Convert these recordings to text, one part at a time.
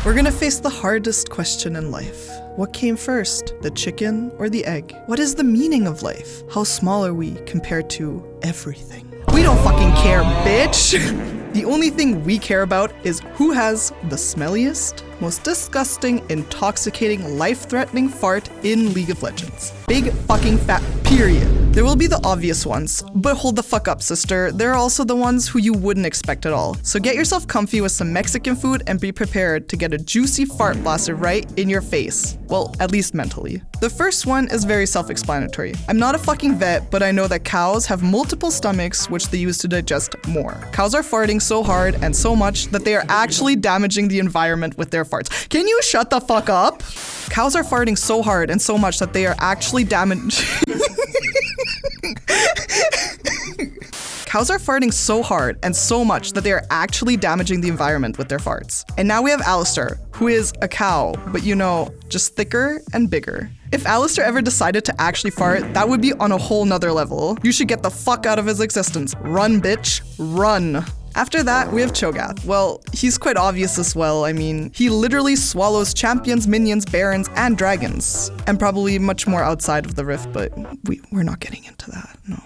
We're gonna face the hardest question in life. What came first, the chicken or the egg? What is the meaning of life? How small are we compared to everything? We don't fucking care, bitch! The only thing we care about is who has the smelliest, most disgusting, intoxicating, life-threatening fart in League of Legends. Big fucking fat period. There will be the obvious ones, but hold the fuck up, sister. There are also the ones who you wouldn't expect at all. So get yourself comfy with some Mexican food and be prepared to get a juicy fart blaster right in your face. Well, at least mentally. The first one is very self-explanatory. I'm not a fucking vet, but I know that cows have multiple stomachs which they use to digest more. Cows are farting so hard and so much that they are actually damaging the environment with their farts. Can you shut the fuck up? Cows are farting so hard and so much that they are actually damaging. Cows are farting so hard and so much that they are actually damaging the environment with their farts. And now we have Alistar, who is a cow, but you know, just thicker and bigger. If Alistar ever decided to actually fart, that would be on a whole nother level. You should get the fuck out of his existence. Run, bitch, run. After that, we have Cho'Gath. Well, he's quite obvious as well. I mean, he literally swallows champions, minions, barons, and dragons. And probably much more outside of the Rift, but we're not getting into that, no.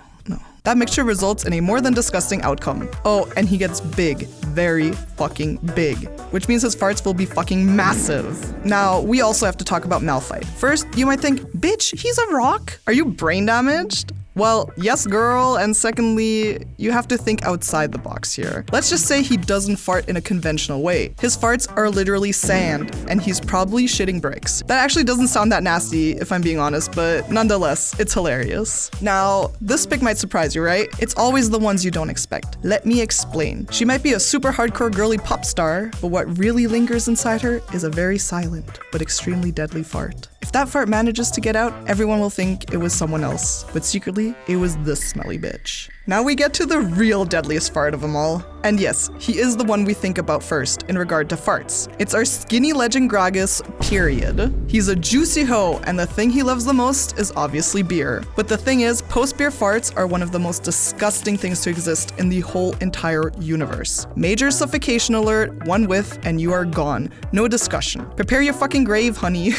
That mixture results in a more than disgusting outcome. Oh, and he gets big, very fucking big, which means his farts will be fucking massive. Now, we also have to talk about Malphite. First, you might think, bitch, he's a rock? Are you brain damaged? Well, yes, girl, and secondly, you have to think outside the box here. Let's just say he doesn't fart in a conventional way. His farts are literally sand, and he's probably shitting bricks. That actually doesn't sound that nasty, if I'm being honest, but nonetheless, it's hilarious. Now, this pic might surprise you, right? It's always the ones you don't expect. Let me explain. She might be a super hardcore girly pop star, but what really lingers inside her is a very silent, but extremely deadly fart. If that fart manages to get out, everyone will think it was someone else, but secretly, it was this smelly bitch. Now we get to the real deadliest fart of them all. And yes, he is the one we think about first in regard to farts. It's our skinny legend Gragas, period. He's a juicy hoe, and the thing he loves the most is obviously beer. But the thing is, post-beer farts are one of the most disgusting things to exist in the whole entire universe. Major suffocation alert, one whiff, and you are gone. No discussion. Prepare your fucking grave, honey.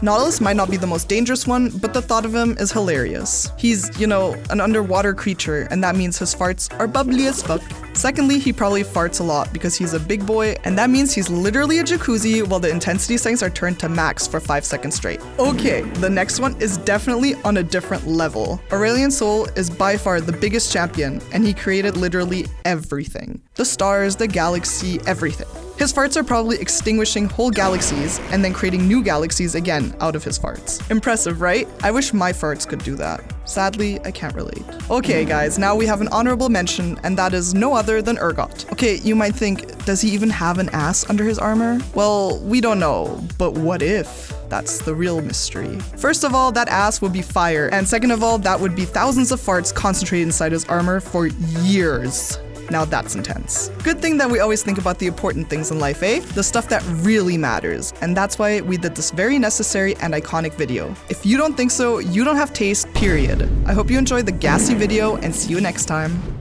Nautilus might not be the most dangerous one, but the thought of him is hilarious. He's, you know, an underwater creature, and that means his farts are bubbly as fuck. Secondly, he probably farts a lot because he's a big boy, and that means he's literally a jacuzzi while the intensity settings are turned to max for 5 seconds straight. Okay, the next one is definitely on a different level. Aurelion Sol is by far the biggest champion, and he created literally everything. The stars, the galaxy, everything. His farts are probably extinguishing whole galaxies and then creating new galaxies again out of his farts. Impressive, right? I wish my farts could do that. Sadly, I can't relate. Okay, guys, now we have an honorable mention, and that is no other than Urgot. Okay, you might think, does he even have an ass under his armor? Well, we don't know, but what if? That's the real mystery. First of all, that ass would be fire, and second of all, that would be thousands of farts concentrated inside his armor for years. Now that's intense. Good thing that we always think about the important things in life, eh? The stuff that really matters. And that's why we did this very necessary and iconic video. If you don't think so, you don't have taste, period. I hope you enjoyed the gassy video and see you next time.